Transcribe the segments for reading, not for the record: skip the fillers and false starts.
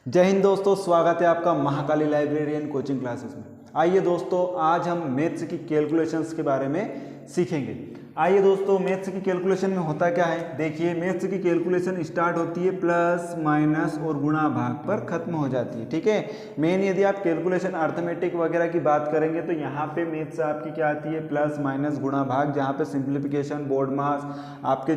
जय हिंद दोस्तों, स्वागत है आपका महाकाली लाइब्रेरियन कोचिंग क्लासेस में। आइए दोस्तों, आज हम मैथ्स की कैलकुलेशंस के बारे में सीखेंगे। आइए दोस्तों, मैथ्स की कैलकुलेशन में होता क्या है, देखिए मैथ्स की कैलकुलेशन स्टार्ट होती है प्लस माइनस और गुणा भाग पर खत्म हो जाती है। ठीक है, मेन यदि आप कैलकुलेशन अर्थमेटिक वगैरह की बात करेंगे तो यहाँ पे मैथ्स आपकी क्या आती है, प्लस माइनस गुणा भाग, जहाँ पे सिंप्लीफिकेशन, बोर्ड मास, आपके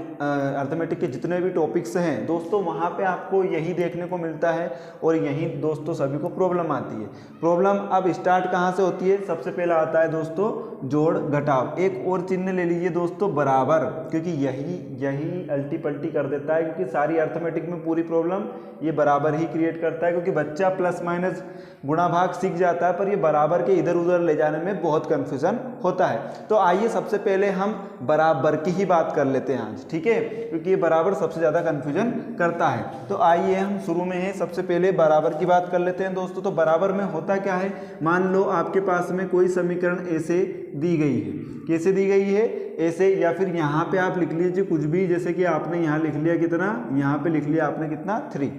अर्थमेटिक के जितने भी टॉपिक्स हैं दोस्तों, वहाँ पे आपको यही देखने को मिलता है और यही दोस्तों सभी को प्रॉब्लम आती है। प्रॉब्लम अब स्टार्ट कहाँ से होती है, सबसे पहला आता है दोस्तों जोड़ घटाव। एक और चिन्ह ले लीजिए दोस्तों बराबर, क्योंकि यही अल्टी पल्टी कर देता है, क्योंकि सारी अर्थमेटिक में पूरी प्रॉब्लम ये बराबर ही क्रिएट करता है। क्योंकि बच्चा प्लस माइनस गुणा भाग सीख जाता है, पर ये बराबर के इधर उधर ले जाने में बहुत कंफ्यूजन होता है। तो आइए सबसे पहले हम बराबर की ही बात कर लेते हैं आज, ठीक है, क्योंकि ये बराबर सबसे ज़्यादा कंफ्यूजन करता है। तो आइए हम शुरू में है सबसे पहले बराबर की बात कर लेते हैं दोस्तों। तो बराबर में होता क्या है, मान लो आपके पास में कोई समीकरण ऐसे दी गई है, कैसे दी गई है, ऐसे, या फिर यहाँ पे आप लिख लीजिए कुछ भी, जैसे कि आपने यहाँ लिख लिया कितना, यहाँ पे लिख लिया आपने कितना 3।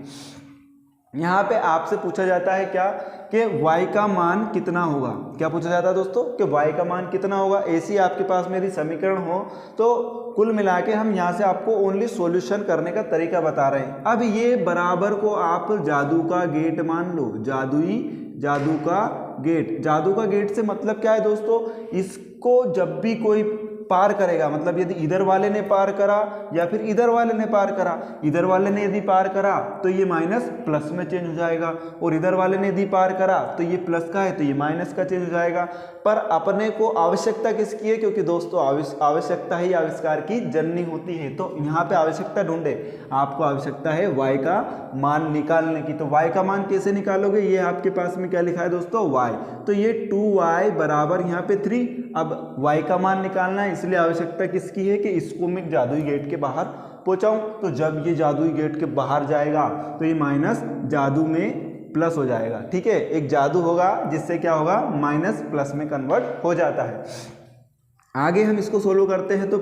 यहाँ पे आपसे पूछा जाता है क्या कि y का मान कितना होगा। क्या पूछा जाता है दोस्तों कि y का मान कितना होगा। ऐसी आपके पास में यदि समीकरण हो तो कुल मिला के हम यहाँ से आपको ओनली सॉल्यूशन करने का तरीका बता रहे हैं। अब ये बराबर को आप जादू का गेट मान लो, जादू का गेट। जादू का गेट से मतलब क्या है दोस्तों, इसको जब भी कोई पार करेगा, मतलब यदि इधर वाले ने पार करा या फिर इधर वाले ने पार करा, इधर वाले ने यदि पार करा तो ये माइनस प्लस में चेंज हो जाएगा, और इधर वाले ने यदि पार करा तो ये प्लस का है तो ये माइनस का चेंज हो जाएगा। पर अपने को आवश्यकता किसकी है, क्योंकि दोस्तों आवश्यकता ही आविष्कार की जननी होती है। तो यहाँ पे आवश्यकता ढूंढे, आपको आवश्यकता है y का मान निकालने की। तो y का मान कैसे निकालोगे, ये आपके पास में क्या लिखा है दोस्तों y, तो ये 2y बराबर यहाँ पे 3। अब y का मान निकालना है, इसलिए आवश्यकता किसकी है कि इसको मैं जादुई गेट के बाहर पहुंचाऊं। तो जब ये जादुई गेट के बाहर जाएगा तो ये माइनस जादू में प्लस हो जाएगा। ठीक है, एक जादू होगा जिससे क्या होगा, माइनस प्लस में कन्वर्ट हो जाता है। आगे हम इसको सोल्व करते हैं तो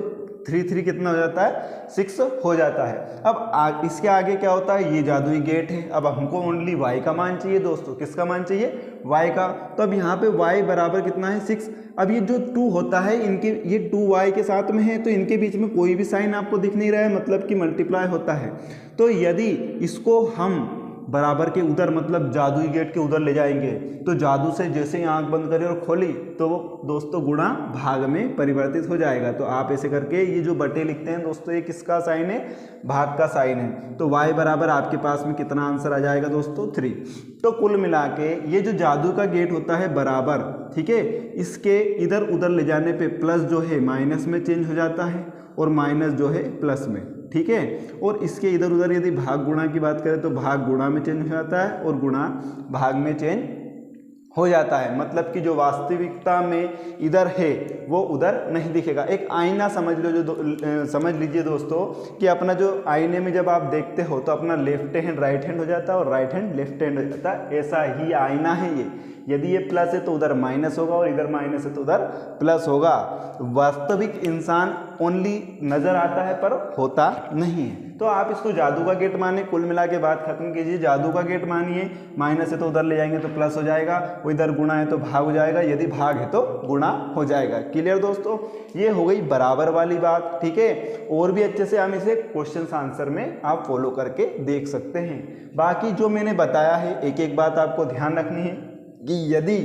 3 कितना हो जाता है, 6 हो जाता है। अब इसके आगे क्या होता है, ये जादुई गेट है। अब हमको ओनली y का मान चाहिए दोस्तों, किसका मान चाहिए, y का। तो अब यहाँ पे y बराबर कितना है, 6। अब ये जो 2 होता है, इनके ये 2y के साथ में है, तो इनके बीच में कोई भी साइन आपको दिख नहीं रहा है, मतलब कि मल्टीप्लाई होता है। तो यदि इसको हम बराबर के उधर, मतलब जादुई गेट के उधर ले जाएंगे, तो जादू से जैसे ही आंख बंद करी और खोली तो वो दोस्तों गुणा भाग में परिवर्तित हो जाएगा। तो आप ऐसे करके ये जो बटे लिखते हैं दोस्तों, ये किसका साइन है, भाग का साइन है। तो y बराबर आपके पास में कितना आंसर आ जाएगा दोस्तों, 3। तो कुल मिला के ये जो जादू का गेट होता है बराबर, ठीक है, इसके इधर उधर ले जाने पे प्लस जो है माइनस में चेंज हो जाता है और माइनस जो है प्लस में। ठीक है, और इसके इधर उधर यदि भाग गुणा की बात करें तो भाग गुणा में चेंज हो जाता है और गुणा भाग में चेंज हो जाता है। मतलब कि जो वास्तविकता में इधर है वो उधर नहीं दिखेगा। एक आईना समझ लो, समझ लीजिए दोस्तों कि अपना जो आईने में जब आप देखते हो तो अपना लेफ्ट हैंड राइट हैंड हो जाता है और राइट हैंड लेफ्ट हैंड हो जाता है। ऐसा ही आईना है ये, यदि ये प्लस है तो उधर माइनस होगा और इधर माइनस है तो उधर प्लस होगा। वास्तविक इंसान ओनली नजर आता है पर होता नहीं है। तो आप इसको जादू का गेट माने, कुल मिला के बात खत्म कीजिए। जादू का गेट मानिए, माइनस है तो उधर ले जाएंगे तो प्लस हो जाएगा, इधर गुणा है तो भाग हो जाएगा, यदि भाग है तो गुणा हो जाएगा। क्लियर दोस्तों, ये हो गई बराबर वाली बात। ठीक है, और भी अच्छे से हम इसे क्वेश्चन आंसर में आप फॉलो करके देख सकते हैं। बाकी जो मैंने बताया है, एक एक बात आपको ध्यान रखनी है कि यदि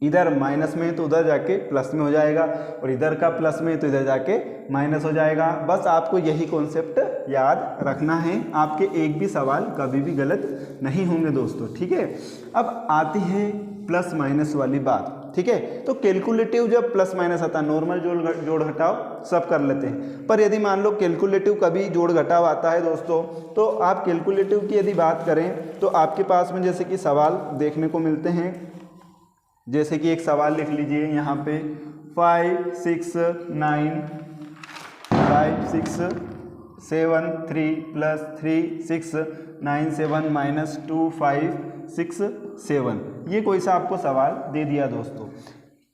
इधर माइनस में है तो उधर जाके प्लस में हो जाएगा, और इधर का प्लस में है तो इधर जाके माइनस हो जाएगा। बस आपको यही कॉन्सेप्ट याद रखना है, आपके एक भी सवाल कभी भी गलत नहीं होंगे दोस्तों। ठीक है, अब आती है प्लस माइनस वाली बात। ठीक है, तो कैलकुलेटिव जब प्लस माइनस आता है, नॉर्मल जोड़ घटाव सब कर लेते हैं, पर यदि मान लो कैलकुलेटिव कभी जोड़ घटाव आता है दोस्तों, तो आप कैलकुलेटिव की यदि बात करें तो आपके पास में जैसे कि सवाल देखने को मिलते हैं। जैसे कि एक सवाल लिख लीजिए यहाँ पे 5 6 9 5 6 7 3 प्लस 3 6 9 7 माइनस 2 5 6 7, ये कोई सा आपको सवाल दे दिया दोस्तों।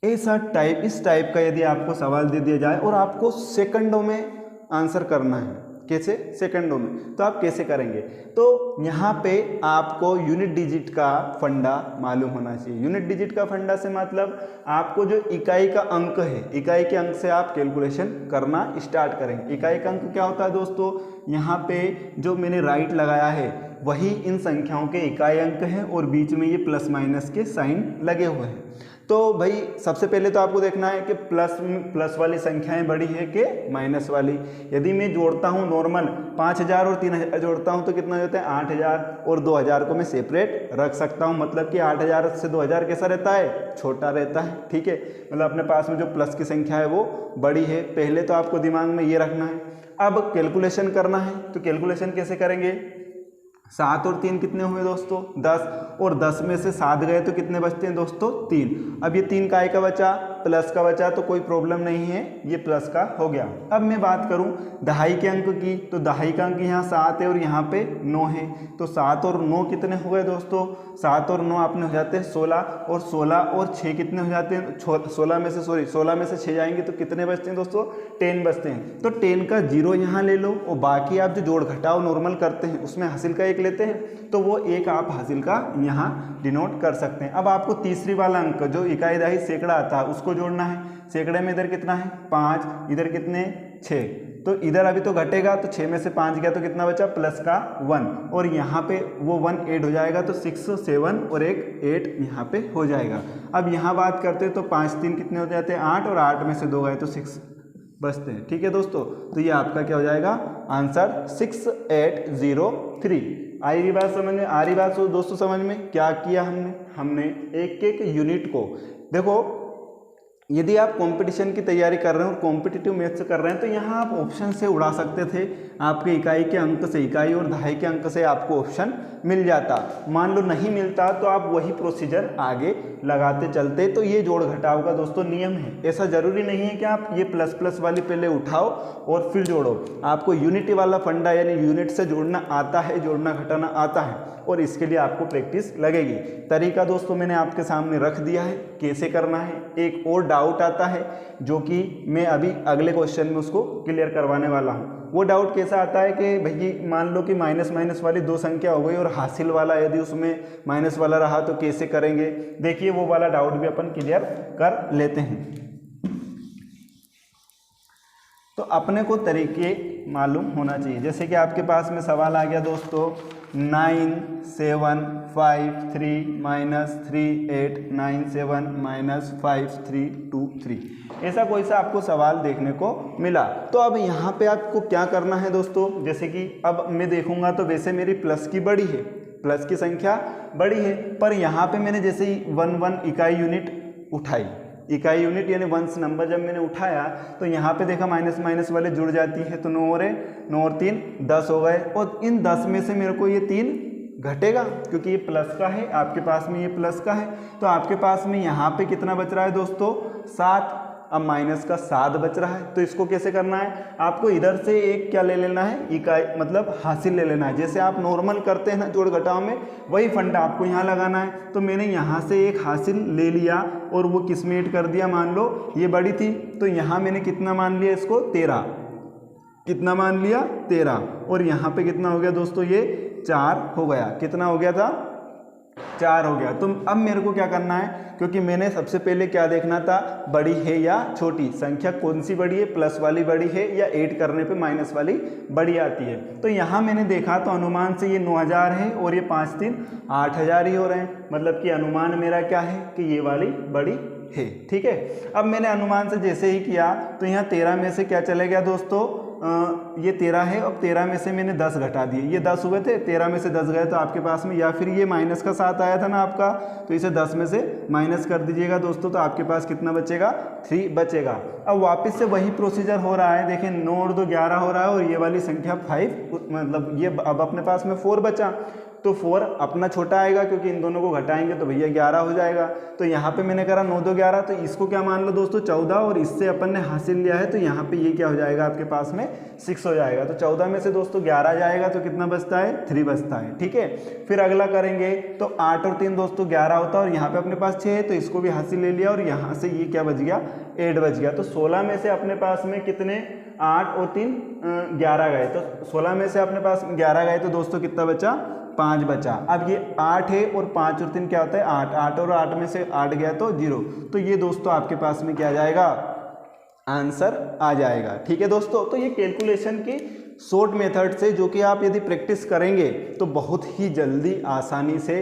ऐसा टाइप, इस टाइप का यदि आपको सवाल दे दिया जाए और आपको सेकंडों में आंसर करना है, कैसे, सेकंडों में। तो आप कैसे करेंगे, तो यहाँ पे आपको यूनिट डिजिट का फंडा मालूम होना चाहिए। यूनिट डिजिट का फंडा से मतलब आपको जो इकाई का अंक है, इकाई के अंक से आप कैलकुलेशन करना स्टार्ट करेंगे। इकाई का अंक क्या होता है दोस्तों, यहाँ पे जो मैंने राइट लगाया है वही इन संख्याओं के इकाई अंक हैं और बीच में ये प्लस माइनस के साइन लगे हुए हैं। तो भाई सबसे पहले तो आपको देखना है कि प्लस वाली संख्याएं बड़ी है कि माइनस वाली। यदि मैं जोड़ता हूं नॉर्मल 5000 और 3000 जोड़ता हूं तो कितना होता है 8000, और 2000 को मैं सेपरेट रख सकता हूं। मतलब कि 8000 से 2000 कैसा रहता है, छोटा रहता है। ठीक है, मतलब अपने पास में जो प्लस की संख्या है वो बड़ी है। पहले तो आपको दिमाग में ये रखना है। अब कैलकुलेशन करना है, तो कैलकुलेशन कैसे करेंगे, 7 और 3 कितने हुए दोस्तों 10, और 10 में से 7 गए तो कितने बचते हैं दोस्तों 3। अब ये 3 काय का बचा, प्लस का बचा, तो कोई प्रॉब्लम नहीं है, ये प्लस का हो गया। अब मैं बात करूं दहाई के अंक की, तो दहाई का अंक यहाँ 7 है और यहाँ पे 9 है। तो 7 और 9 कितने हो गए दोस्तों, 7 और 9 आपने हो जाते हैं 16, और 16 और 6 कितने हो जाते हैं, 16 में से 6 जाएंगे तो कितने बचते हैं दोस्तों 10 बचते हैं। तो 10 का 0 यहाँ ले लो, और बाकी आप जो जोड़ घटाव नॉर्मल करते हैं उसमें हासिल का 1 लेते हैं, तो वो 1 आप हासिल का यहाँ डिनोट कर सकते हैं। अब आपको तीसरी वाला अंक जो इकाई दहाई सैकड़ा आता है उसको जोड़ना है। सैकड़े में इधर कितना है 5, इधर कितने 6, तो इधर अभी तो घटेगा, तो 6 में से 5 गया तो कितना बचा प्लस का 1, और यहाँ पे वो 1 ऐड हो जाएगा, तो 6 7 और एक 8 यहाँ पे हो जाएगा। अब यहाँ बात करते हैं तो 5 3 कितने हो जाते हैं 8, और 8 में से 2 गए तो 6 बचते हैं। ठीक है दोस्तों, तो ये आपका क्या हो जाएगा आंसर 6803। आई रही बात समझ में, आ रही बात दोस्तों समझ में। क्या किया हमने एक एक यूनिट को, देखो यदि आप कंपटीशन की तैयारी कर रहे हैं और कॉम्पिटिटिव मैथ्स कर रहे हैं तो यहाँ आप ऑप्शन से उड़ा सकते थे। आपके इकाई के अंक से, इकाई और दहाई के अंक से आपको ऑप्शन मिल जाता। मान लो नहीं मिलता तो आप वही प्रोसीजर आगे लगाते चलते। तो ये जोड़ घटाव का दोस्तों नियम है। ऐसा जरूरी नहीं है कि आप ये प्लस प्लस वाली पहले उठाओ और फिर जोड़ो। आपको यूनिटी वाला फंडा यानी यूनिट से जोड़ना आता है, जोड़ना घटाना आता है, और इसके लिए आपको प्रैक्टिस लगेगी। तरीका दोस्तों मैंने आपके सामने रख दिया है कैसे करना है। एक और डाउट आता है जो कि मैं अभी अगले क्वेश्चन में उसको क्लियर करवाने वाला हूँ। वो डाउट कैसा आता है कि भैया मान लो कि माइनस माइनस वाली 2 संख्या हो गई और हासिल वाला यदि उसमें माइनस वाला रहा तो कैसे करेंगे। देखिए वो वाला डाउट भी अपन क्लियर कर लेते हैं। तो अपने को तरीके मालूम होना चाहिए। जैसे कि आपके पास में सवाल आ गया दोस्तों 9 7 5 3 -3 8 9 7 -5 3 2 3, ऐसा कोई सा आपको सवाल देखने को मिला। तो अब यहाँ पे आपको क्या करना है दोस्तों, जैसे कि अब मैं देखूंगा तो वैसे मेरी प्लस की बड़ी है, प्लस की संख्या बड़ी है, पर यहाँ पे मैंने जैसे ही 1 इकाई यूनिट उठाई, इकाई यूनिट यानी वंस नंबर जब मैंने उठाया तो यहाँ पे देखा माइनस माइनस वाले जुड़ जाती है, तो 9 और 3 10 हो गए, और इन 10 में से मेरे को ये 3 घटेगा क्योंकि ये प्लस का है, आपके पास में ये प्लस का है। तो आपके पास में यहाँ पे कितना बच रहा है दोस्तों 7। अब माइनस का 7 बच रहा है, तो इसको कैसे करना है, आपको इधर से एक क्या ले लेना है, इकाई मतलब हासिल ले लेना है। जैसे आप नॉर्मल करते हैं ना जोड़ घटाव में, वही फंडा आपको यहाँ लगाना है। तो मैंने यहाँ से एक हासिल ले लिया और वो किस में ऐड कर दिया, मान लो ये बड़ी थी तो यहाँ मैंने कितना मान लिया इसको 13, कितना मान लिया 13, और यहाँ पे कितना हो गया दोस्तों ये 4 हो गया। कितना हो गया था 4 हो गया। तो अब मेरे को क्या करना है, क्योंकि मैंने सबसे पहले क्या देखना था, बड़ी है या छोटी, संख्या कौन सी बड़ी है, प्लस वाली बड़ी है या ऐड करने पे माइनस वाली बड़ी आती है। तो यहाँ मैंने देखा तो अनुमान से ये 9000 है और ये 5 3 8000 ही हो रहे हैं, मतलब कि अनुमान मेरा क्या है कि ये वाली बड़ी है। ठीक है, अब मैंने अनुमान से जैसे ही किया तो यहाँ 13 में से क्या चले गया दोस्तों, ये 13 है, अब 13 में से मैंने 10 घटा दिए, ये 10 हुए थे, 13 में से 10 गए तो आपके पास में, या फिर ये माइनस का 7 आया था ना आपका, तो इसे 10 में से माइनस कर दीजिएगा दोस्तों, तो आपके पास कितना बचेगा 3 बचेगा। अब वापस से वही प्रोसीजर हो रहा है, देखिए 9 और 2 11 हो रहा है, और ये वाली संख्या 5, मतलब ये अब अपने पास में 4 बचा। तो 4 अपना छोटा आएगा क्योंकि इन दोनों को घटाएंगे तो भैया 11 हो जाएगा। तो यहाँ पे मैंने करा 9 2 11, तो इसको क्या मान लो दोस्तों 14, और इससे अपन ने हासिल लिया है तो यहाँ पे ये क्या हो जाएगा आपके पास में 6 हो जाएगा। तो 14 में से दोस्तों 11 जाएगा तो कितना बचता है 3 बचता है। ठीक है, फिर अगला करेंगे तो 8 और 3 दोस्तों 11 होता है, और यहाँ पे अपने पास 6 है तो इसको भी हासिल ले लिया, और यहाँ से ये क्या बच गया 8 बच गया। तो 16 में से अपने पास में कितने 8 और 3 11 गए, तो 16 में से अपने पास 11 गए तो दोस्तों कितना बचा 5 बचा। अब ये 8 है और 5 और 3 क्या होता है 8, 8 और 8 में से 8 गया तो 0, तो ये दोस्तों आपके पास में क्या आ जाएगा आंसर आ जाएगा। ठीक है दोस्तों, तो ये कैलकुलेशन की शॉर्ट मेथड से जो कि आप यदि प्रैक्टिस करेंगे तो बहुत ही जल्दी आसानी से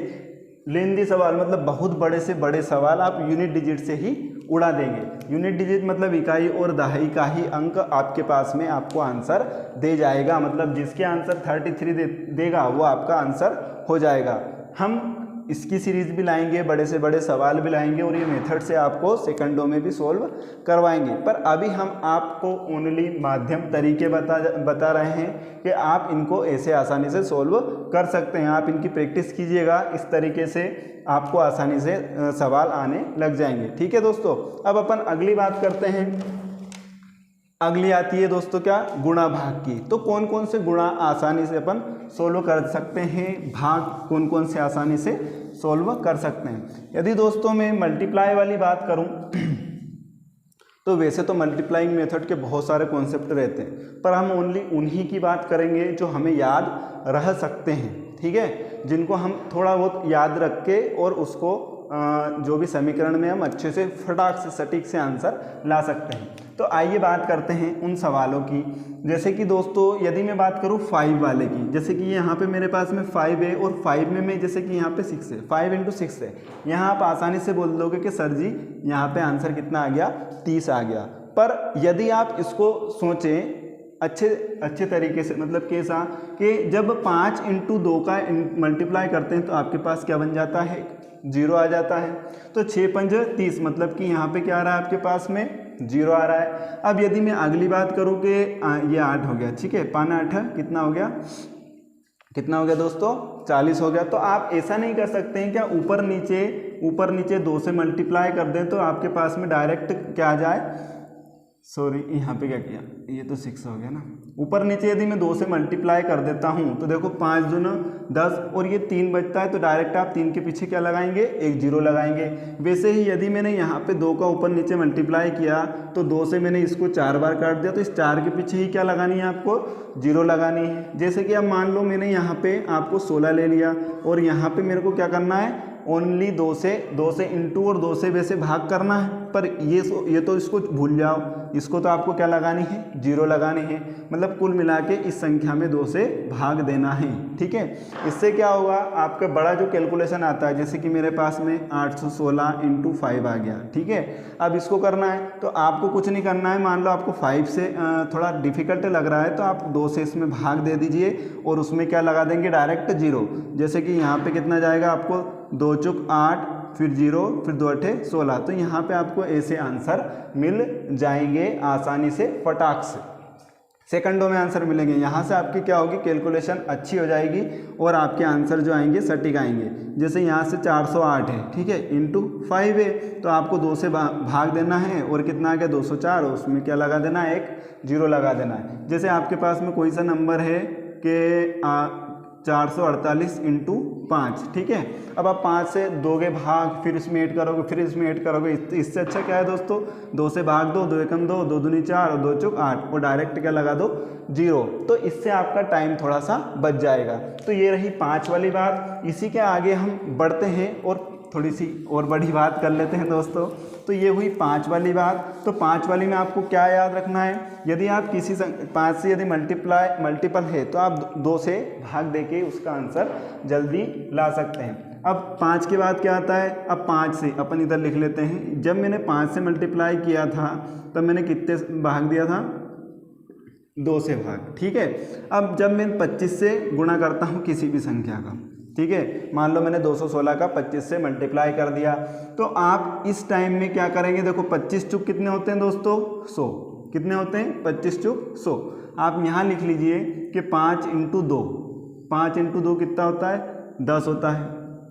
लेंदी सवाल, मतलब बहुत बड़े से बड़े सवाल आप यूनिट डिजिट से ही उड़ा देंगे। यूनिट डिजिट मतलब इकाई और दहाई का ही अंक आपके पास में आपको आंसर दे जाएगा, मतलब जिसके आंसर 33 देगा वो आपका आंसर हो जाएगा। हम इसकी सीरीज भी लाएंगे, बड़े से बड़े सवाल भी लाएंगे, और ये मेथड से आपको सेकंडों में भी सॉल्व करवाएंगे। पर अभी हम आपको ओनली माध्यम तरीके बता रहे हैं कि आप इनको ऐसे आसानी से सॉल्व कर सकते हैं। आप इनकी प्रैक्टिस कीजिएगा, इस तरीके से आपको आसानी से सवाल आने लग जाएंगे। ठीक है दोस्तों, अब अपन अगली बात करते हैं। अगली आती है दोस्तों क्या गुणा भाग की। तो कौन कौन से गुणा आसानी से अपन सोल्व कर सकते हैं, भाग कौन कौन से आसानी से सोल्व कर सकते हैं। यदि दोस्तों मैं मल्टीप्लाई वाली बात करूं तो वैसे तो मल्टीप्लाइंग मेथड के बहुत सारे कॉन्सेप्ट रहते हैं, पर हम ओनली उन्हीं की बात करेंगे जो हमें याद रह सकते हैं। ठीक है, जिनको हम थोड़ा बहुत याद रख के और उसको जो भी समीकरण में हम अच्छे से फटाक से सटीक से आंसर ला सकते हैं। तो आइए बात करते हैं उन सवालों की। जैसे कि दोस्तों यदि मैं बात करूं 5 वाले की, जैसे कि यहाँ पे मेरे पास में 5 है और 5 में मैं जैसे कि यहाँ पे 6 है, 5 × 6 है। यहाँ आप आसानी से बोल दोगे कि सर जी यहाँ पे आंसर कितना आ गया 30 आ गया। पर यदि आप इसको सोचें अच्छे तरीके से, मतलब कैसा कि जब 5 × 2 का मल्टीप्लाई करते हैं तो आपके पास क्या बन जाता है 0 आ जाता है। तो 6 × 5 = 30, मतलब कि यहाँ पे क्या आ रहा है आपके पास में 0 आ रहा है। अब यदि मैं अगली बात करूँ कि ये 8 हो गया, ठीक है, 5 × 8 कितना हो गया, कितना हो गया दोस्तों 40 हो गया। तो आप ऐसा नहीं कर सकते हैं क्या ऊपर नीचे 2 से मल्टीप्लाई कर दें तो आपके पास में डायरेक्ट क्या आ जाए, सॉरी यहाँ पे क्या किया, ये तो 6 हो गया ना। ऊपर नीचे यदि मैं 2 से मल्टीप्लाई कर देता हूँ तो देखो 5 दूना 10 और ये 3 बचता है, तो डायरेक्ट आप 3 के पीछे क्या लगाएंगे एक 0 लगाएंगे। वैसे ही यदि मैंने यहाँ पे 2 का ऊपर नीचे मल्टीप्लाई किया तो 2 से मैंने इसको 4 बार काट दिया, तो इस 4 के पीछे ही क्या लगानी है आपको 0 लगानी है। जैसे कि अब मान लो मैंने यहाँ पे आपको 16 ले लिया और यहाँ पे मेरे को क्या करना है ओनली 2 से इंटू और 2 से वैसे भाग करना है। पर ये तो इसको भूल जाओ, इसको तो आपको क्या लगानी है 0 लगानी है, मतलब कुल मिला के इस संख्या में 2 से भाग देना है। ठीक है, इससे क्या होगा आपका बड़ा जो कैलकुलेशन आता है, जैसे कि मेरे पास में 816 × 5 आ गया। ठीक है, अब इसको करना है तो आपको कुछ नहीं करना है। मान लो आपको 5 से थोड़ा डिफिकल्ट लग रहा है तो आप 2 से इसमें भाग दे दीजिए और उसमें क्या लगा देंगे डायरेक्ट 0। जैसे कि यहाँ पे कितना जाएगा आपको 2 × 8 फिर 0 फिर 2 × 8 16, तो यहाँ पे आपको ऐसे आंसर मिल जाएंगे आसानी से फटाक से, सेकंडों में आंसर मिलेंगे। यहाँ से आपकी क्या होगी कैलकुलेशन अच्छी हो जाएगी और आपके आंसर जो आएंगे सटीक आएंगे। जैसे यहाँ से 408 है, ठीक है, × 5 है, तो आपको 2 से भाग देना है और कितना आ गया 204, उसमें क्या लगा देना है एक 0 लगा देना है। जैसे आपके पास में कोई सा नंबर है कि 448 × 5, ठीक है। अब आप 5 से दोगे भाग, फिर इसमें ऐड करोगे, फिर इसमें ऐड करोगे, इससे अच्छा क्या है दोस्तों 2 से भाग दो, 2 एकम 2, 2 दूनी 4 और 2 चौक 8 और डायरेक्ट क्या लगा दो 0, तो इससे आपका टाइम थोड़ा सा बच जाएगा। तो ये रही 5 वाली बात। इसी के आगे हम बढ़ते हैं और थोड़ी सी और बड़ी बात कर लेते हैं दोस्तों। तो ये हुई 5 वाली बात। तो 5 वाली में आपको क्या याद रखना है, यदि आप किसी 5 से यदि मल्टीपल है तो आप 2 से भाग देके उसका आंसर जल्दी ला सकते हैं। अब 5 के बाद क्या आता है, अब 5 से अपन इधर लिख लेते हैं। जब मैंने 5 से मल्टीप्लाई किया था तब मैंने कितने भाग दिया था 2 से भाग, ठीक है। अब जब मैं 25 से गुणा करता हूँ किसी भी संख्या का, ठीक है, मान लो मैंने 216 का 25 से मल्टीप्लाई कर दिया, तो आप इस टाइम में क्या करेंगे, देखो 25 चुक कितने होते हैं दोस्तों 100, कितने होते हैं 25 चुक 100। आप यहाँ लिख लीजिए कि 5 × 2, 5 × 2 कितना होता है 10 होता है,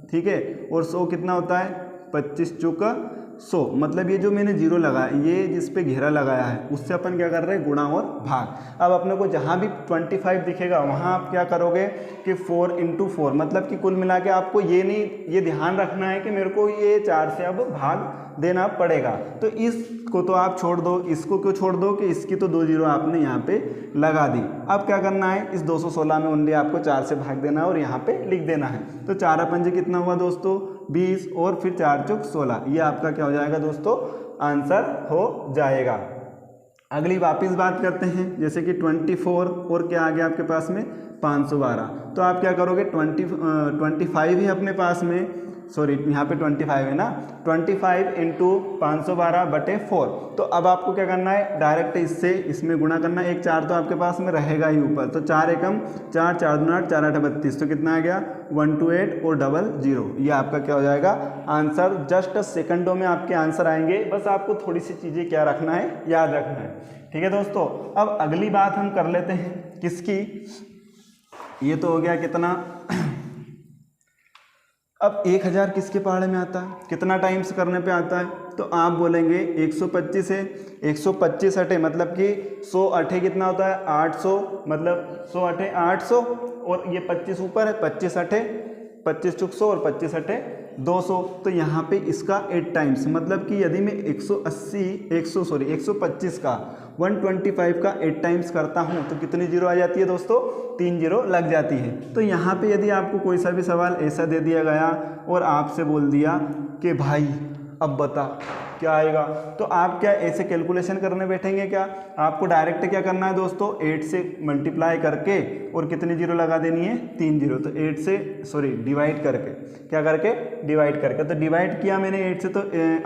ठीक है। और 100 कितना होता है, 25 चौका 100, मतलब ये जो मैंने जीरो लगाया, ये जिस पे घेरा लगाया है उससे अपन क्या कर रहे हैं, गुणा और भाग। अब अपने को जहाँ भी 25 दिखेगा वहाँ आप क्या करोगे कि 4 × 4, मतलब कि कुल मिला के आपको ये ध्यान रखना है कि मेरे को ये 4 से अब भाग देना पड़ेगा। तो इसको तो आप छोड़ दो, इसको क्यों छोड़ दो कि इसकी तो 2 जीरो आपने यहाँ पे लगा दी। अब क्या करना है, इस 216 में ओनली आपको 4 से भाग देना है और यहाँ पे लिख देना है। तो 4 पंजे कितना हुआ दोस्तों, 20, और फिर 4 चौक 16, ये आपका क्या हो जाएगा दोस्तों, आंसर हो जाएगा। अगली वापस बात करते हैं, जैसे कि 24 और क्या आ गया आपके पास में 512। तो आप क्या करोगे, 25 ही अपने पास में, सॉरी यहाँ पे 25 है ना, 25 × 512/4। तो अब आपको क्या करना है, डायरेक्ट इससे इसमें गुणा करना है। एक 4 तो आपके पास में रहेगा ही ऊपर, तो 4 एकम 4, 4 दूना 8, 4 8 32, तो कितना आ गया 128 और 00। ये आपका क्या हो जाएगा आंसर। जस्ट सेकंडों में आपके आंसर आएंगे, बस आपको थोड़ी सी चीज़ें क्या रखना है, याद रखना है, ठीक है दोस्तों। अब अगली बात हम कर लेते हैं किसकी, ये तो हो गया कितना। अब 1000 किसके पहाड़े में आता है, कितना टाइम्स करने पे आता है, तो आप बोलेंगे 125 है, 125 अठे मतलब कि 100 अठे कितना होता है 800, मतलब 100 अठे 800, और ये 25 ऊपर है, 25 अठे 25 चौक 100 और 25 अठे 200। तो यहाँ पे इसका 8 टाइम्स, मतलब कि यदि मैं 125 का 125 का 8 टाइम्स करता हूँ तो कितनी जीरो आ जाती है दोस्तों, 3 जीरो लग जाती है। तो यहाँ पे यदि आपको कोई सा भी सवाल ऐसा दे दिया गया और आपसे बोल दिया कि भाई अब बता क्या आएगा, तो आप क्या ऐसे कैलकुलेशन करने बैठेंगे क्या, आपको डायरेक्ट क्या करना है दोस्तों, 8 से मल्टीप्लाई करके और कितनी जीरो लगा देनी है, 3 जीरो। तो 8 से डिवाइड करके, क्या करके डिवाइड करके, तो डिवाइड किया मैंने 8 से, तो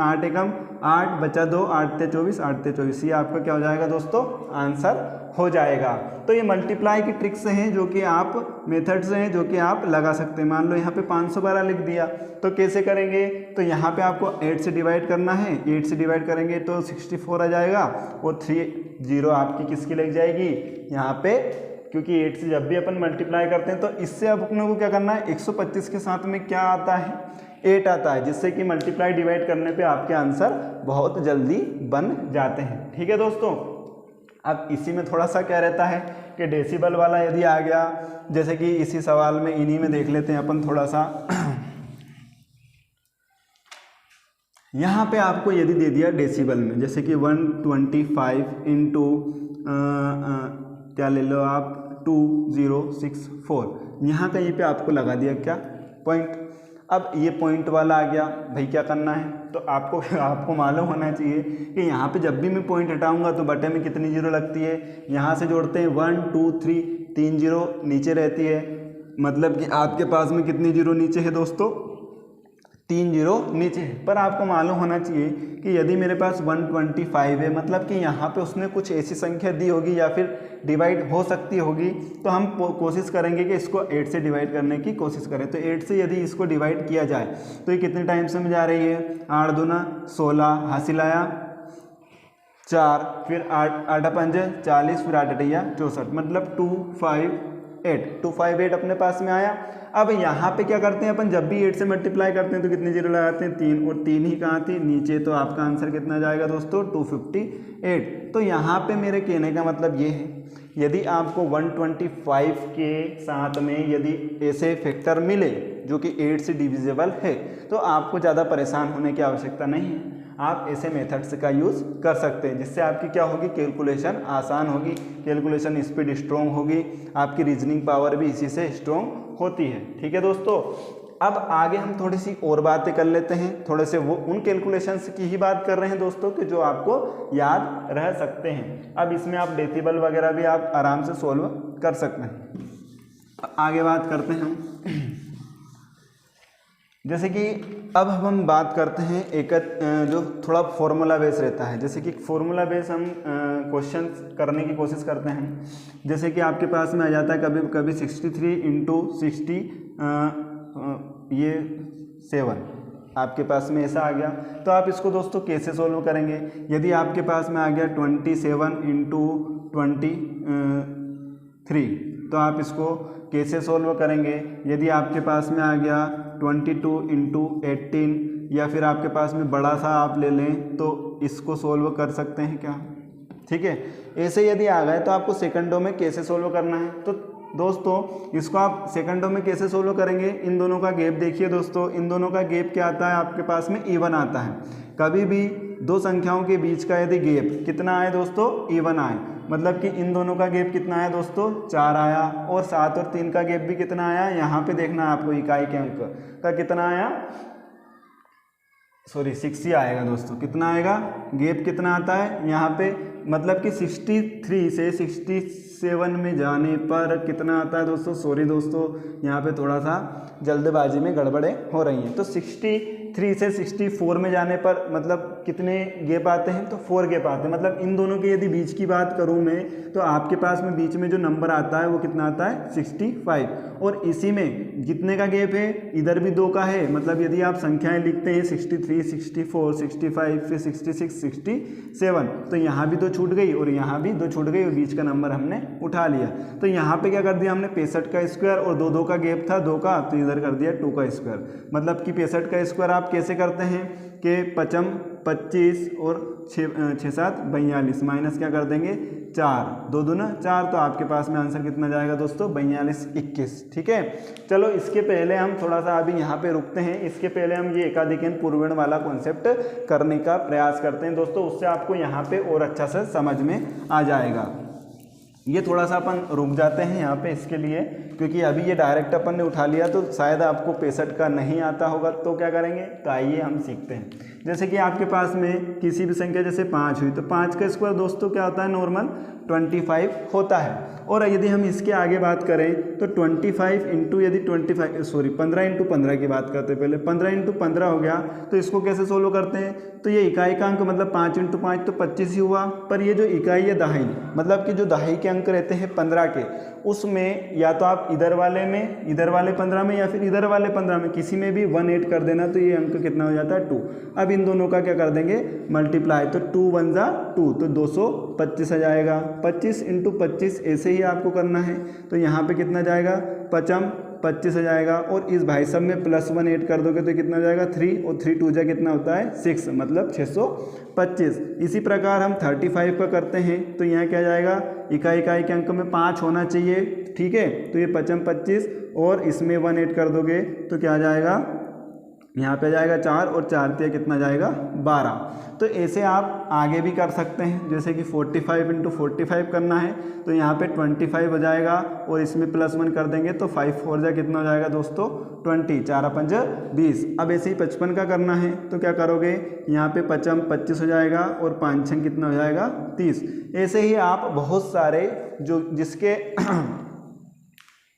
8 एकम 8 बचा 2, 8 ते 24, 8 ते 24, ये आपका क्या हो जाएगा दोस्तों, आंसर हो जाएगा। तो ये मल्टीप्लाई की ट्रिक्स हैं जो कि आप मेथड्स हैं जो कि आप लगा सकते हैं। मान लो यहाँ पे 512 लिख दिया तो कैसे करेंगे, तो यहाँ पे आपको 8 से डिवाइड करना है, 8 से डिवाइड करेंगे तो 64 आ जाएगा, और 3 जीरो आपकी किसकी लग जाएगी यहाँ पे, क्योंकि 8 से जब भी अपन मल्टीप्लाई करते हैं तो इससे अब अपने को क्या करना है, 125 के साथ में क्या आता है, 8 आता है, जिससे कि मल्टीप्लाई डिवाइड करने पे आपके आंसर बहुत जल्दी बन जाते हैं, ठीक है दोस्तों। अब इसी में थोड़ा सा क्या रहता है कि डेसिबल वाला यदि आ गया, जैसे कि इसी सवाल में इन्हीं में देख लेते हैं अपन थोड़ा सा। यहाँ पे आपको यदि दे दिया डेसिबल में, जैसे कि 125 इंटू क्या ले लो आप 2064, यहाँ कहीं पे आपको लगा दिया क्या पॉइंट। अब ये पॉइंट वाला आ गया, भाई क्या करना है, तो आपको मालूम होना चाहिए कि यहाँ पे जब भी मैं पॉइंट हटाऊंगा तो बटे में कितनी जीरो लगती है, यहाँ से जोड़ते हैं 1 2 3, 3 जीरो नीचे रहती है, मतलब कि आपके पास में कितनी जीरो नीचे है दोस्तों, 3 जीरो नीचे है। पर आपको मालूम होना चाहिए कि यदि मेरे पास 125 है, मतलब कि यहाँ पे उसने कुछ ऐसी संख्या दी होगी या फिर डिवाइड हो सकती होगी, तो हम कोशिश करेंगे कि इसको 8 से डिवाइड करने की कोशिश करें। तो 8 से यदि इसको डिवाइड किया जाए तो ये कितने टाइम्स में जा रही है, 8 दूना 16, हासिल आया 4, फिर 8 पंजे 40, फिर 8 अठैया 64, मतलब 258 अपने पास में आया। अब यहाँ पे क्या करते हैं अपन, जब भी 8 से मल्टीप्लाई करते हैं तो कितनी जीरो लगाते हैं, 3, और 3 ही कहाँ थी नीचे, तो आपका आंसर कितना जाएगा दोस्तों 258। तो यहाँ पे मेरे कहने का मतलब ये है, यदि आपको 125 के साथ में यदि ऐसे फैक्टर मिले जो कि 8 से डिविजिबल है तो आपको ज़्यादा परेशान होने की आवश्यकता नहीं है, आप ऐसे मेथड्स का यूज़ कर सकते हैं, जिससे आपकी क्या होगी, कैलकुलेशन आसान होगी, कैलकुलेशन स्पीड स्ट्रॉन्ग होगी, आपकी रीजनिंग पावर भी इसी से स्ट्रॉन्ग होती है, ठीक है दोस्तों। अब आगे हम थोड़ी सी और बातें कर लेते हैं, थोड़े से वो उन कैलकुलेशंस की ही बात कर रहे हैं दोस्तों कि जो आपको याद रह सकते हैं। अब इसमें आप डेसिबल वगैरह भी आप आराम से सोल्व कर सकते हैं। आगे बात करते हैं हम, जैसे कि अब हम बात करते हैं एक जो थोड़ा फॉर्मूला बेस रहता है, जैसे कि फॉर्मूला बेस हम क्वेश्चन करने की कोशिश करते हैं। जैसे कि आपके पास में आ जाता है कभी कभी 63 इंटू 60 ये 7 आपके पास में ऐसा आ गया, तो आप इसको दोस्तों कैसे सोल्व करेंगे। यदि आपके पास में आ गया 27 इंटू 23 तो आप इसको कैसे सोल्व करेंगे? यदि आपके पास में आ गया 22 इंटू 18 या फिर आपके पास में बड़ा सा आप ले लें तो इसको सोल्व कर सकते हैं क्या? ठीक है, ऐसे यदि आ गए तो आपको सेकंडों में कैसे सोल्व करना है? तो दोस्तों इसको आप सेकंडों में कैसे सोल्व करेंगे? इन दोनों का गैप देखिए दोस्तों, इन दोनों का गैप क्या आता है आपके पास में? इवन आता है। कभी भी दो संख्याओं के बीच का यदि गैप कितना आए दोस्तों? इवन आए, मतलब कि इन दोनों का गैप कितना आया दोस्तों? 4 आया। और 7 और 3 का गैप भी कितना आया? यहाँ पे देखना है आपको, इकाई के अंक का कितना आया? सॉरी 6 ही आएगा दोस्तों। कितना आएगा? गैप कितना आता है यहाँ पे? मतलब कि 63 से 67 में जाने पर कितना आता है दोस्तों? सॉरी दोस्तों, यहाँ पे थोड़ा सा जल्दबाजी में गड़बड़े हो रही हैं। तो 63 से 64 में जाने पर मतलब कितने गैप आते हैं? तो 4 गैप आते हैं। मतलब इन दोनों के यदि बीच की बात करूँ मैं तो आपके पास में बीच में जो नंबर आता है वो कितना आता है? 65। और इसी में जितने का गैप है इधर भी 2 का है। मतलब यदि आप संख्याएं लिखते हैं 63, 64, 65 फिर 66, 67 तो यहाँ भी 2 छूट गई और यहाँ भी 2 छूट गई और बीच का नंबर हमने उठा लिया। तो यहाँ पे क्या कर दिया हमने? 65 का स्क्वायर और 2 का गैप था 2 का, तो इधर कर दिया 2 का स्क्वायर। मतलब कि 65 का स्क्वायर आप कैसे करते हैं कि 55 25 और 6 7 42 माइनस क्या कर देंगे? 4, 2 दूना 4, तो आपके पास में आंसर कितना जाएगा दोस्तों? 42 21। ठीक है, चलो इसके पहले हम थोड़ा सा अभी यहाँ पे रुकते हैं। इसके पहले हम ये एकाधिकन पूर्वण वाला कॉन्सेप्ट करने का प्रयास करते हैं दोस्तों, उससे आपको यहाँ पे और अच्छा से समझ में आ जाएगा। ये थोड़ा सा अपन रुक जाते हैं यहाँ पे इसके लिए, क्योंकि अभी ये डायरेक्ट अपन ने उठा लिया तो शायद आपको 65 का नहीं आता होगा, तो क्या करेंगे? तो आइए हम सीखते हैं। जैसे कि आपके पास में किसी भी संख्या जैसे 5 हुई तो 5 का स्क्वायर दोस्तों क्या होता है? नॉर्मल 25 होता है। और यदि हम इसके आगे बात करें तो 25 इंटू यदि 15 इंटू 15 की बात करते हैं पहले, 15 इंटू 15 हो गया। तो इसको कैसे सोल्व करते हैं? तो ये इकाई का अंक मतलब 5 इंटू 5 तो 25 ही हुआ, पर ये जो इकाई है दहाई, मतलब कि जो दहाई के अंक रहते हैं 15 के, उसमें या तो आप इधर वाले 15 में या फिर इधर वाले 15 में किसी में भी 1 ऐड कर देना, तो ये अंक कितना हो जाता है? 2। अब इन दोनों का क्या कर देंगे? मल्टीप्लाई, तो 2 1 जा 2 तो 225 आ जाएगा। 25 इंटू 25 ऐसे ही आपको करना है, तो यहाँ पे कितना जाएगा? 25 आ जाएगा। और इस भाई सब में +1 ऐड कर दोगे तो कितना जाएगा? 3 और 3 2 जा कितना होता है? 6, मतलब 625। इसी प्रकार हम 35 का करते हैं, तो यहाँ क्या जाएगा? इकाई के अंक में 5 होना चाहिए। ठीक है, तो ये 25 और इसमें 1 ऐड कर दोगे तो क्या जाएगा? यहाँ पे जाएगा 4 और 4 3 कितना जाएगा? 12। तो ऐसे आप आगे भी कर सकते हैं, जैसे कि 45 इंटू 45 करना है तो यहाँ पे 25 हो जाएगा और इसमें +1 कर देंगे तो 5 4 जा कितना हो जाएगा दोस्तों? 20, 4 5 20। अब ऐसे ही 55 का करना है तो क्या करोगे? यहाँ पे 55 25 हो जाएगा और 5 6 कितना हो जाएगा? 30। ऐसे ही आप बहुत सारे जो जिसके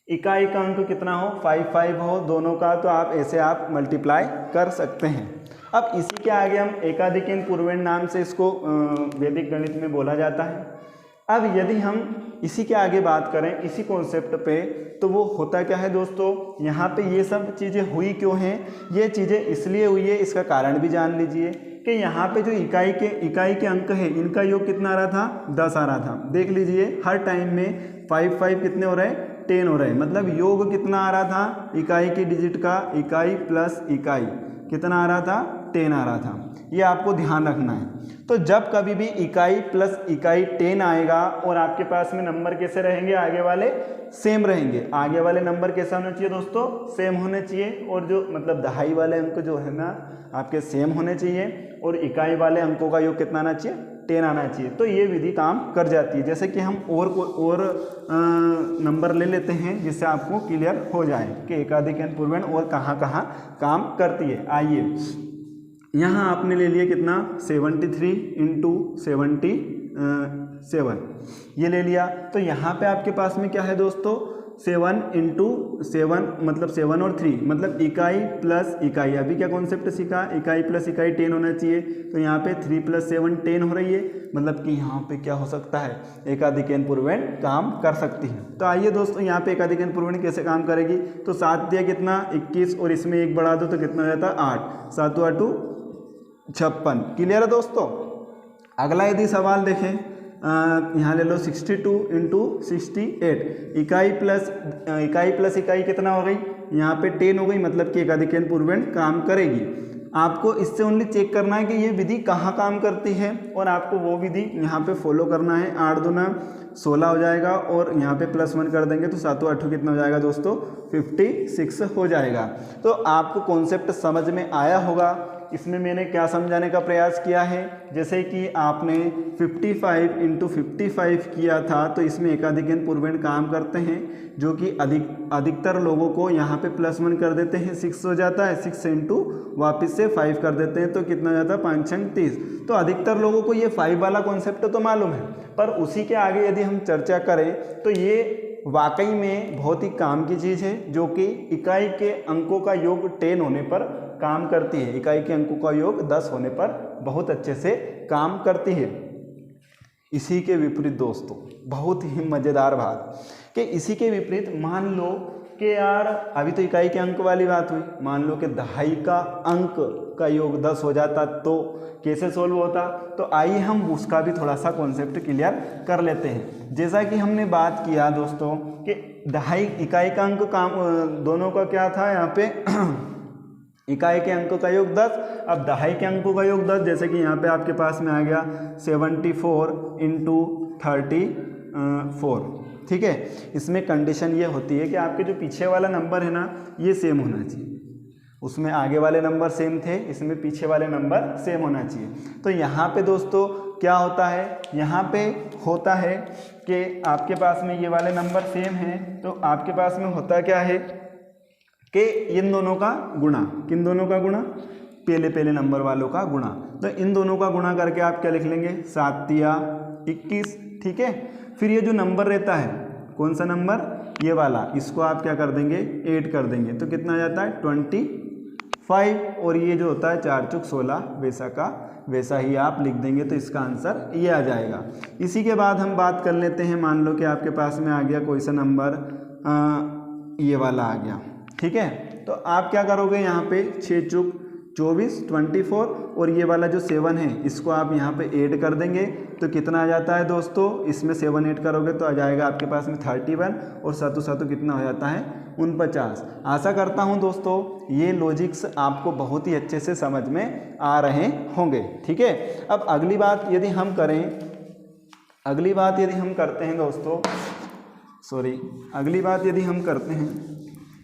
इकाई का अंक कितना हो? 5 हो दोनों का, तो आप ऐसे आप मल्टीप्लाई कर सकते हैं। अब इसी के आगे हम एकाधिकन पूर्वण नाम से इसको वैदिक गणित में बोला जाता है। अब यदि हम इसी के आगे बात करें इसी कॉन्सेप्ट पे, तो वो होता क्या है दोस्तों? यहाँ पे ये सब चीज़ें हुई क्यों हैं? ये चीज़ें इसलिए हुई है, इसका कारण भी जान लीजिए कि यहाँ पे जो इकाई के अंक है इनका योग कितना आ रहा था? 10 आ रहा था। देख लीजिए हर टाइम में 5 कितने हो रहे हैं? 10 हो रहे हैं। मतलब योग कितना आ रहा था? इकाई के डिजिट का इकाई प्लस इकाई कितना आ रहा था? 10 आ रहा था। ये आपको ध्यान रखना है। तो जब कभी भी इकाई प्लस इकाई 10 आएगा और आपके पास में नंबर कैसे रहेंगे? आगे वाले सेम रहेंगे। आगे वाले नंबर कैसा होना चाहिए दोस्तों? सेम होने चाहिए। और जो मतलब दहाई वाले अंक जो है ना आपके सेम होने चाहिए और इकाई वाले अंकों का योग कितना आना चाहिए? 10 आना चाहिए। तो ये विधि काम कर जाती है। जैसे कि हम और नंबर ले लेते हैं जिससे आपको क्लियर हो जाए कि एकाधिकन पूर्वण और कहाँ कहाँ काम करती है। आइए यहाँ आपने ले लिया कितना? 73 इंटू 77 ये ले लिया। तो यहाँ पे आपके पास में क्या है दोस्तों? 7 इंटू 7 मतलब 7 और 3 मतलब इकाई प्लस इकाई। अभी क्या कॉन्सेप्ट सीखा? इकाई प्लस इकाई 10 होना चाहिए। तो यहाँ पे 3 + 7 10 हो रही है। मतलब कि यहाँ पे क्या हो सकता है? एकाधिकन पूर्वण काम कर सकती है। तो आइए दोस्तों यहाँ पे एकाधिकन पूर्वण कैसे काम करेगी? तो 7 दिया कितना? 21 और इसमें 1 बढ़ा दो तो कितना हो जाता है? 8। 7 × 8 = 56। क्लियर है दोस्तों? अगला यदि सवाल देखें यहाँ ले लो 62 इंटू 68, इकाई प्लस इकाई कितना हो गई, यहाँ पे 10 हो गई, मतलब कि एकाधिक n पूर्णांक काम करेगी। आपको इससे ओनली चेक करना है कि ये विधि कहाँ काम करती है और आपको वो विधि यहाँ पे फॉलो करना है। 8 दूना 16 हो जाएगा और यहाँ पे +1 कर देंगे तो 7 8 कितना हो जाएगा दोस्तों, 56 हो जाएगा। तो आपको कॉन्सेप्ट समझ में आया होगा। इसमें मैंने क्या समझाने का प्रयास किया है, जैसे कि आपने 55 इंटू 55 किया था तो इसमें एकाधिक n पूर्णांक काम करते हैं, जो कि अधिकतर लोगों को यहाँ पे +1 कर देते हैं, 6 हो जाता है, 6 इंटू वापस से 5 कर देते हैं तो कितना हो जाता है, 5 6 30। तो अधिकतर लोगों को ये 5 वाला कॉन्सेप्ट तो मालूम है, पर उसी के आगे यदि हम चर्चा करें तो ये वाकई में बहुत ही काम की चीज़ है, जो कि इकाई के अंकों का योग 10 होने पर काम करती है, इकाई के अंकों का योग 10 होने पर बहुत अच्छे से काम करती है। इसी के विपरीत दोस्तों, बहुत ही मज़ेदार बात कि इसी के विपरीत मान लो कि यार अभी तो इकाई के अंक वाली बात हुई, मान लो कि दहाई का अंक का योग 10 हो जाता तो कैसे सोल्व होता। तो आइए हम उसका भी थोड़ा सा कॉन्सेप्ट क्लियर कर लेते हैं। जैसा कि हमने बात किया दोस्तों कि दहाई इकाई का अंक काम दोनों का क्या था, यहाँ पे इकाई के अंकों का योग 10, अब दहाई के अंकों का योग 10, जैसे कि यहाँ पे आपके पास में आ गया 74 इंटू 34, ठीक है। इसमें कंडीशन ये होती है कि आपके जो पीछे वाला नंबर है ना ये सेम होना चाहिए, उसमें आगे वाले नंबर सेम थे, इसमें पीछे वाले नंबर सेम होना चाहिए। तो यहाँ पे दोस्तों क्या होता है, यहाँ पे होता है कि आपके पास में ये वाले नंबर सेम हैं, तो आपके पास में होता क्या है कि इन दोनों का गुणा, किन दोनों का गुणा, पहले नंबर वालों का गुणा। तो इन दोनों का गुणा करके आप क्या लिख लेंगे, 7 तिया 21, ठीक है। फिर ये जो नंबर रहता है, कौन सा नंबर, ये वाला, इसको आप क्या कर देंगे, 8 कर देंगे तो कितना आ जाता है 25, और ये जो होता है 4 चौक 16, वैसा का वैसा ही आप लिख देंगे तो इसका आंसर ये आ जाएगा। इसी के बाद हम बात कर लेते हैं, मान लो कि आपके पास में आ गया कोई सा नंबर, ये वाला आ गया, ठीक है। तो आप क्या करोगे, यहाँ पे 6 चौक 24 24, और ये वाला जो 7 है इसको आप यहाँ पे ऐड कर देंगे तो कितना आ जाता है दोस्तों, इसमें 7 ऐड करोगे तो आ जाएगा आपके पास में 31, और 7 7 कितना हो जाता है 49। आशा करता हूँ दोस्तों ये लॉजिक्स आपको बहुत ही अच्छे से समझ में आ रहे होंगे, ठीक है। अब अगली बात यदि हम करते हैं दोस्तों, अगली बात यदि हम करते हैं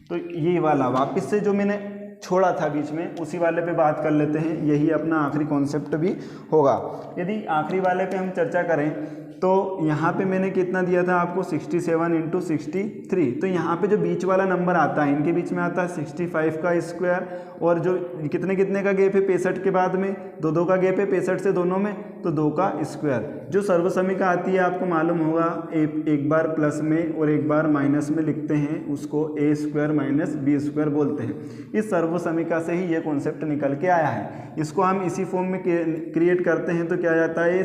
तो ये वाला वापस से जो मैंने छोड़ा था बीच में उसी वाले पे बात कर लेते हैं, यही अपना आखिरी कॉन्सेप्ट भी होगा। यदि आखिरी वाले पे हम चर्चा करें तो यहाँ पे मैंने कितना दिया था आपको, 67 इंटू 63। तो यहाँ पे जो बीच वाला नंबर आता है, इनके बीच में आता है 65 का स्क्वायर, और जो कितने का गैप है 65 के बाद में, 2 का गैप है 65 से दोनों में, तो 2 का स्क्वायर। जो सर्वसमीका आती है आपको मालूम होगा, एक बार प्लस में और एक बार माइनस में लिखते हैं, उसको a square minus b square बोलते हैं। इस सर्वसमीका से ही ये कॉन्सेप्ट निकल के आया है। इसको हम इसी फॉर्म में क्रिएट करते हैं तो क्या आ जाता है,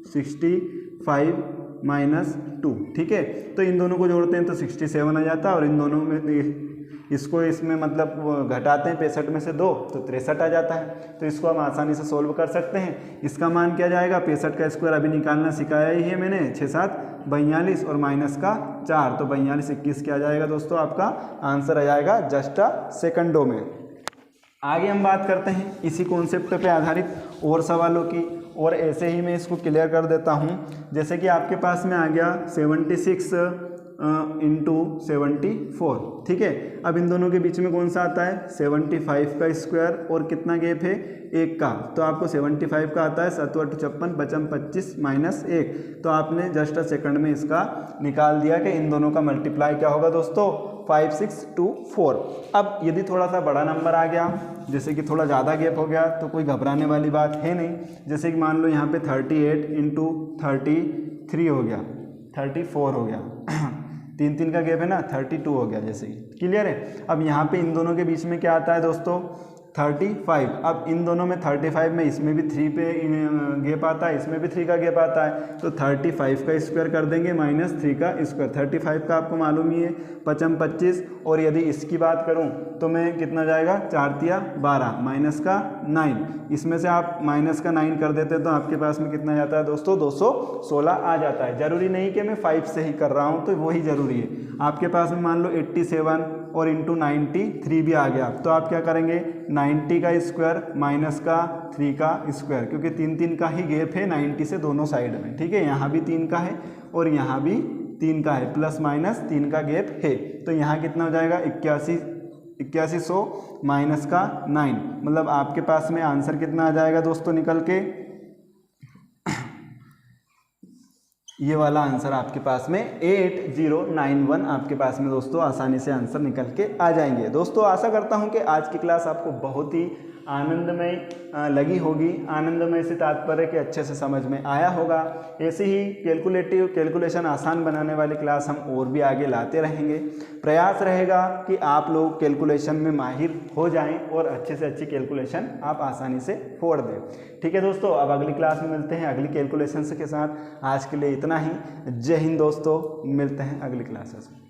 65 माइनस 2, ठीक है। तो इन दोनों को जोड़ते हैं तो 67 आ जाता है, और इन दोनों में इसको इसमें मतलब घटाते हैं 65 में से 2 तो 63 आ जाता है। तो इसको हम आसानी से सोल्व कर सकते हैं। इसका मान क्या जाएगा, 65 का स्क्वायर अभी निकालना सिखाया ही है मैंने, 6 7 42, और माइनस का 4, तो 42 21 क्या आ जाएगा दोस्तों, आपका आंसर आ जाएगा जस्ट सेकंडों में। आगे हम बात करते हैं इसी कॉन्सेप्ट पे आधारित और सवालों की, और ऐसे ही मैं इसको क्लियर कर देता हूँ। जैसे कि आपके पास में आ गया 76 इंटू 74, ठीक है। अब इन दोनों के बीच में कौन सा आता है, 75 का स्क्वायर, और कितना गैप है 1 का, तो आपको 75 का आता है 7 8 56 बचम 25 माइनस 1, तो आपने जस्ट सेकंड में इसका निकाल दिया कि इन दोनों का मल्टीप्लाई क्या होगा दोस्तों, 5 6 2 4। अब यदि थोड़ा सा बड़ा नंबर आ गया, जैसे कि थोड़ा ज़्यादा गैप हो गया, तो कोई घबराने वाली बात है नहीं। जैसे कि मान लो यहाँ पे 38 इंटू 33 हो गया, 34 हो गया, 3 का गैप है ना, 32 हो गया, जैसे ही क्लियर है। अब यहाँ पे इन दोनों के बीच में क्या आता है दोस्तों, 35। अब इन दोनों में 35 में इसमें भी 3 पे गैप आता है, इसमें भी 3 का गैप आता है, तो 35 का स्क्वायर कर देंगे माइनस 3 का स्क्वायर। 35 का आपको मालूम ही है 5 25, और यदि इसकी बात करूं तो मैं कितना जाएगा 4 तिया 12 माइनस का 9, इसमें से आप माइनस का 9 कर देते तो आपके पास में कितना जाता है दोस्तों 216 आ जाता है। जरूरी नहीं कि मैं 5 से ही कर रहा हूं, तो वही जरूरी है। आपके पास में मान लो 87 और इंटू 93 भी आ गया, तो आप क्या करेंगे 90 का स्क्वायर माइनस का 3 का स्क्वायर, क्योंकि 3 का ही गैप है 90 से दोनों साइड में, ठीक है। यहाँ भी 3 का है और यहाँ भी 3 का है, प्लस माइनस 3 का गैप है, तो यहाँ कितना हो जाएगा 8100 माइनस का 9, मतलब आपके पास में आंसर कितना आ जाएगा दोस्तों निकल के, ये वाला आंसर आपके पास में 8091 आपके पास में दोस्तों आसानी से आंसर निकल के आ जाएंगे। दोस्तों आशा करता हूं कि आज की क्लास आपको बहुत ही आनंदमय लगी होगी। आनंदमय से तात्पर्य कि अच्छे से समझ में आया होगा। ऐसे ही कैलकुलेशन आसान बनाने वाली क्लास हम और भी आगे लाते रहेंगे। प्रयास रहेगा कि आप लोग कैलकुलेशन में माहिर हो जाएं और अच्छे से अच्छी कैलकुलेशन आप आसानी से फोड़ दें। ठीक है दोस्तों, अब अगली क्लास में मिलते हैं अगली कैलकुलेशन के साथ। आज के लिए इतना ही। जय हिंद दोस्तों, मिलते हैं अगली क्लासेस में।